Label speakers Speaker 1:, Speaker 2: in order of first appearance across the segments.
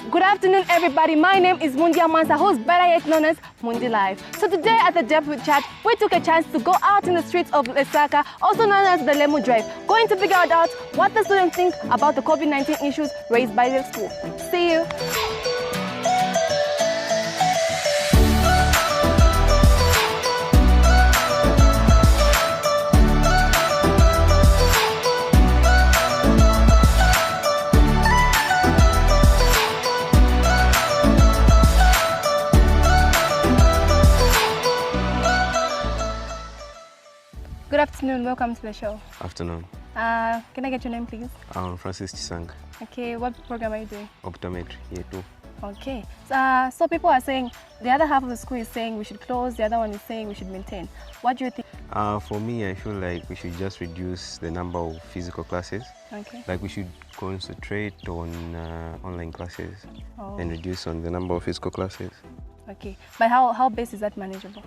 Speaker 1: Good afternoon, everybody. My name is Mundia Mwansa, who's better yet known as Mundi Live. So today at the Depth Chat, we took a chance to go out in the streets of Lusaka, also known as the Lmmu Drive, going to figure out what the students think about the COVID-19 issues raised by their school. See you. Good afternoon, welcome to the show.
Speaker 2: Afternoon.
Speaker 1: Can I get your name, please?
Speaker 2: Francis Chisanga.
Speaker 1: Okay, what program are you doing?
Speaker 2: Optometry, year 2.
Speaker 1: Okay, so people are saying, the other half of the school is saying we should close, the other one is saying we should maintain. What do you think?
Speaker 2: For me, I feel like we should just reduce the number of physical classes.
Speaker 1: Okay.
Speaker 2: Like we should concentrate on online classes and reduce on the number of physical classes.
Speaker 1: Okay, but how best is that manageable?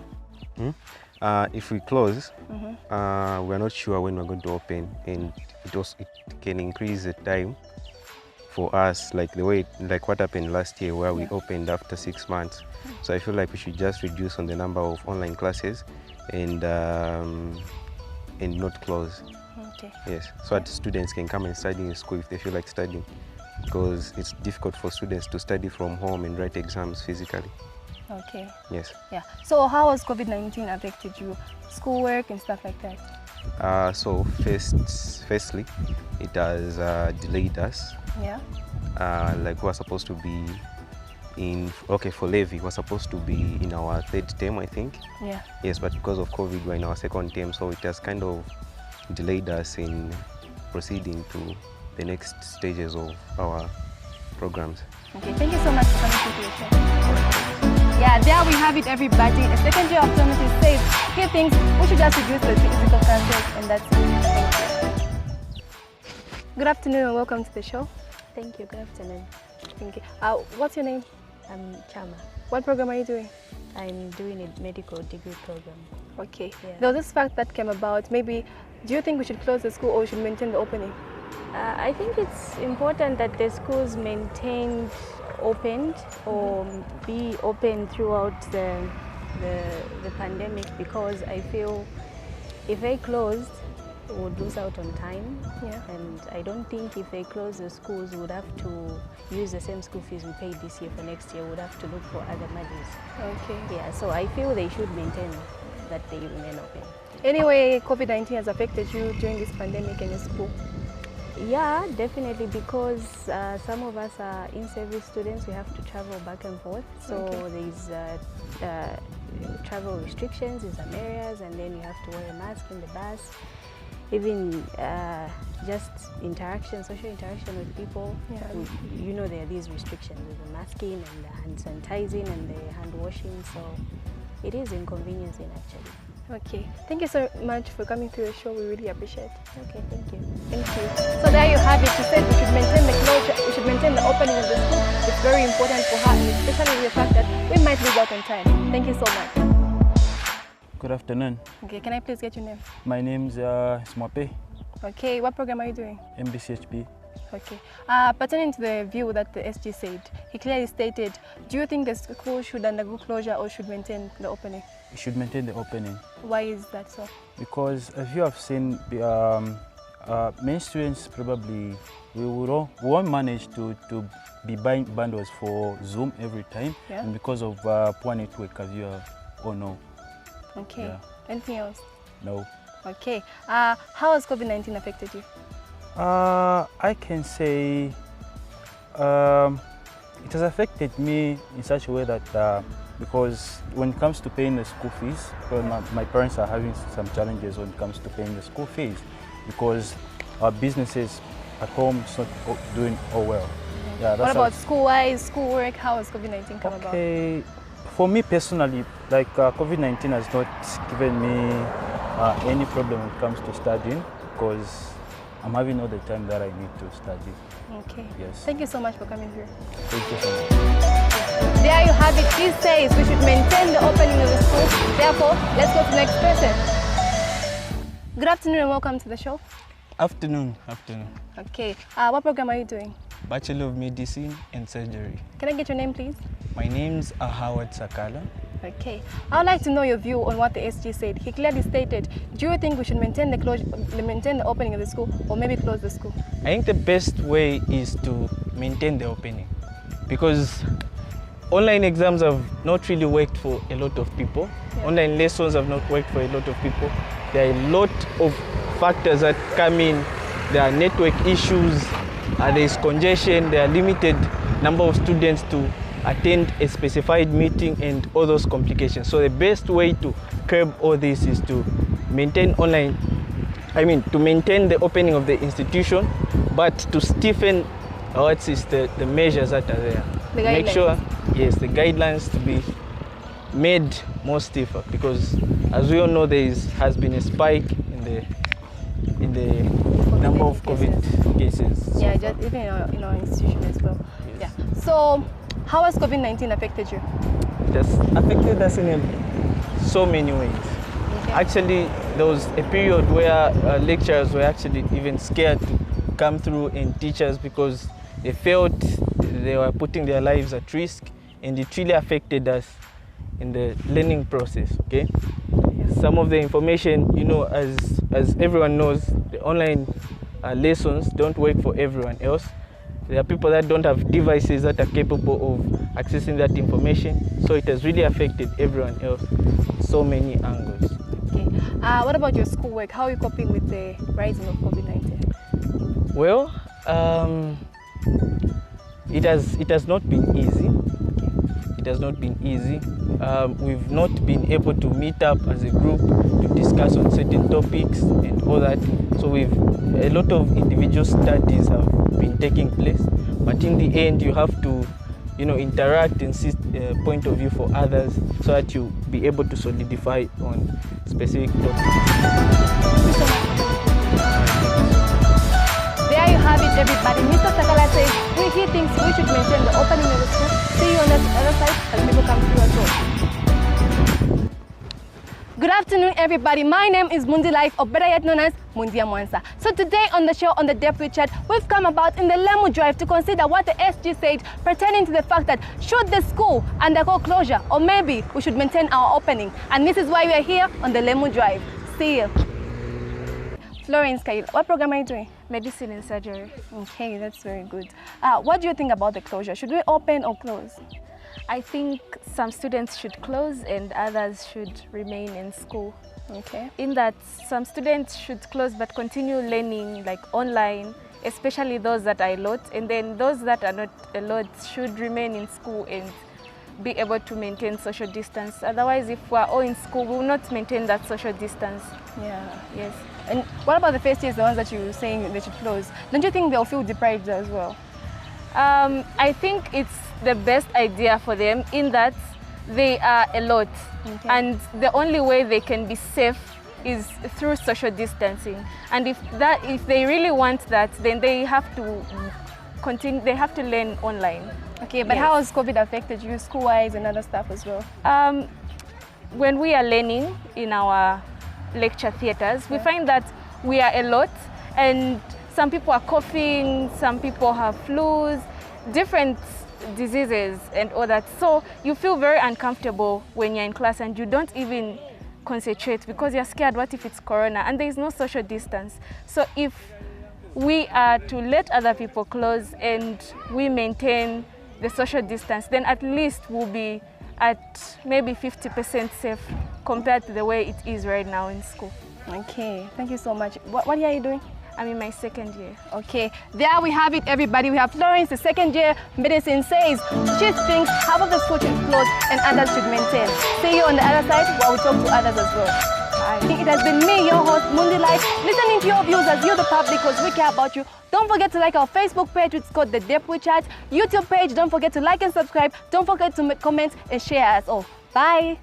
Speaker 2: If we close, we're not sure when we're going to open, and it can increase the time for us, like what happened last year where we opened after 6 months. So I feel like we should just reduce on the number of online classes and not close.
Speaker 1: Okay.
Speaker 2: Yes, so that students can come and study in school if they feel like studying, because it's difficult for students to study from home and write exams physically.
Speaker 1: Okay.
Speaker 2: Yes.
Speaker 1: Yeah. So how has COVID-19 affected you? Schoolwork and stuff like that?
Speaker 2: So firstly, it has delayed us.
Speaker 1: Yeah.
Speaker 2: Like we're supposed to be for LEVY, we're supposed to be in our 3rd term, I think.
Speaker 1: Yeah.
Speaker 2: Yes, but because of COVID, we're in our 2nd term, so it has kind of delayed us in proceeding to the next stages of our programs.
Speaker 1: Okay, thank you so much for coming to the show. Yeah, there we have it, everybody. A second year optometry says he thinks we should just reduce the physical classes, and that's it. Thank you. Good afternoon and welcome to the show.
Speaker 3: Thank you. Good afternoon.
Speaker 1: Thank you. What's your name?
Speaker 3: I'm Chama.
Speaker 1: What program are you doing?
Speaker 3: I'm doing a medical degree program.
Speaker 1: Okay.
Speaker 3: Yeah.
Speaker 1: There was this fact that came about. Maybe, do you think we should close the school or we should maintain the opening?
Speaker 3: I think it's important that the schools maintained opened or be open throughout the pandemic, because I feel if they closed, we would lose out on time.
Speaker 1: Yeah.
Speaker 3: And I don't think if they close the schools, we would have to use the same school fees we paid this year for next year. We would have to look for other monies.
Speaker 1: Okay.
Speaker 3: Yeah, so I feel they should maintain that they remain open.
Speaker 1: Anyway, COVID-19 has affected you during this pandemic in your school?
Speaker 3: Yeah, definitely, because some of us are in-service students. We have to travel back and forth. So there's travel restrictions in some areas, and then you have to wear a mask in the bus. Even just social interaction with people, you know, there are these restrictions with the masking and the hand sanitizing and the hand washing. So it is inconveniencing, actually.
Speaker 1: Okay, thank you so much for coming to the show. We really appreciate it.
Speaker 3: Okay, thank you.
Speaker 1: Thank you. So there you have it. She said we should maintain the closure, we should maintain the opening of the school. It's very important for her, and especially with the fact that we might lose out on time. Thank you so much.
Speaker 4: Good afternoon.
Speaker 1: Okay, can I please get your name?
Speaker 4: My name's Smope,
Speaker 1: Okay, what program are you doing?
Speaker 4: MDCHP.
Speaker 1: Okay. Pertaining to the view that the SG said, he clearly stated, do you think the school should undergo closure or should maintain the opening?
Speaker 4: We should maintain the opening.
Speaker 1: Why is that so?
Speaker 4: Because as you have seen, many students probably won't manage to be buying bundles for Zoom every time, and because of poor network, as you all know.
Speaker 1: Okay.
Speaker 4: Yeah.
Speaker 1: Anything else?
Speaker 4: No.
Speaker 1: Okay. How has COVID-19 affected you?
Speaker 4: I can say it has affected me in such a way that because when it comes to paying the school fees, my parents are having some challenges when it comes to paying the school fees, because our businesses at home is not doing all well. Yeah,
Speaker 1: what about school-wise, schoolwork? How has COVID-19 come about?
Speaker 4: Okay, for me personally, like COVID-19 has not given me any problem when it comes to studying, because I'm having all the time that I need to study.
Speaker 1: Okay.
Speaker 4: Yes.
Speaker 1: Thank you so much for coming here.
Speaker 4: Thank you so much.
Speaker 1: There you have it. He says we should maintain the opening of the school. Therefore, let's go to the next person. Good afternoon and welcome to the show.
Speaker 5: Afternoon.
Speaker 1: Okay. What program are you doing?
Speaker 5: Bachelor of Medicine and Surgery.
Speaker 1: Can I get your name, please?
Speaker 5: My name's Howard Sakala.
Speaker 1: Okay. I would like to know your view on what the SG said. He clearly stated, do you think we should maintain the opening of the school or maybe close the school?
Speaker 5: I think the best way is to maintain the opening because online exams have not really worked for a lot of people. Yeah. Online lessons have not worked for a lot of people. There are a lot of factors that come in. There are network issues, there is congestion, there are limited number of students to attend a specified meeting and all those complications. So the best way to curb all this is to maintain to maintain the opening of the institution, but to stiffen the measures that are there. Make sure, yes, the guidelines to be made more stiffer because as we all know there has been a spike in the number of COVID cases.
Speaker 1: Yeah, just even in our institution as well. Yes. Yeah. So how has COVID-19 affected you?
Speaker 5: It has affected us in so many ways. Okay. Actually, there was a period where lecturers were actually even scared to come through and teach us because they felt they were putting their lives at risk, and it really affected us in the learning process. Okay, some of the information, as everyone knows, the online lessons don't work for everyone else. There are people that don't have devices that are capable of accessing that information, so it has really affected everyone else so many angles.
Speaker 1: Okay. What about your schoolwork? How are you coping with the rising of COVID-19?
Speaker 5: Well, it has not been easy. It has not been easy. We've not been able to meet up as a group to discuss on certain topics and all that. So a lot of individual studies have been taking place, but in the end you have to interact and see a point of view for others so that you be able to solidify on specific topics.
Speaker 1: There you have it, everybody. Mr. Sakala says he thinks we should maintain the opening of the school. See you on the other side as people come through as well. Good afternoon, everybody. My name is Mundi, or better yet known as Mundia Mwansa. So today on the show, on the Depth Chat, we've come about in the Lmmu drive to consider what the SG said pertaining to the fact that should the school undergo closure or maybe we should maintain our opening. And this is why we are here on the Lmmu drive. See you. Florence, what program are you doing?
Speaker 3: Medicine and Surgery.
Speaker 1: Okay, that's very good. What do you think about the closure? Should we open or close?
Speaker 3: I think some students should close and others should remain in school.
Speaker 1: Okay.
Speaker 3: In that some students should close but continue learning online, especially those that are a lot, and then those that are not a lot should remain in school and be able to maintain social distance. Otherwise, if we're all in school, we will not maintain that social distance.
Speaker 1: Yeah.
Speaker 3: Yes.
Speaker 1: And what about the first years, the ones that you were saying they should close? Don't you think they'll feel deprived as well?
Speaker 3: I think it's the best idea for them in that they are a lot. Okay. And the only way they can be safe is through social distancing. And if they really want that, then they have to continue, they have to learn online.
Speaker 1: Okay, but yes. How has COVID affected you school-wise and other stuff as well?
Speaker 3: When we are learning in our lecture theaters, we find that we are a lot, and some people are coughing, some people have flus, different diseases and all that. So you feel very uncomfortable when you're in class and you don't even concentrate because you're scared, what if it's corona? And there is no social distance. So if we are to let other people close and we maintain the social distance, then at least we'll be at maybe 50% safe compared to the way it is right now in school.
Speaker 1: Okay, thank you so much. What year are you doing?
Speaker 3: I'm in my second year.
Speaker 1: Okay, there we have it, everybody. We have Florence, the second year medicine, says she thinks half of the school should close and others should maintain. See you on the other side while we talk to others as well. Bye. It has been me, your host, Mundi, listening to your views as you, the public, because we care about you. Don't forget to like our Facebook page, which is called The Depth Chat. YouTube page, don't forget to like and subscribe. Don't forget to comment and share us all. Bye.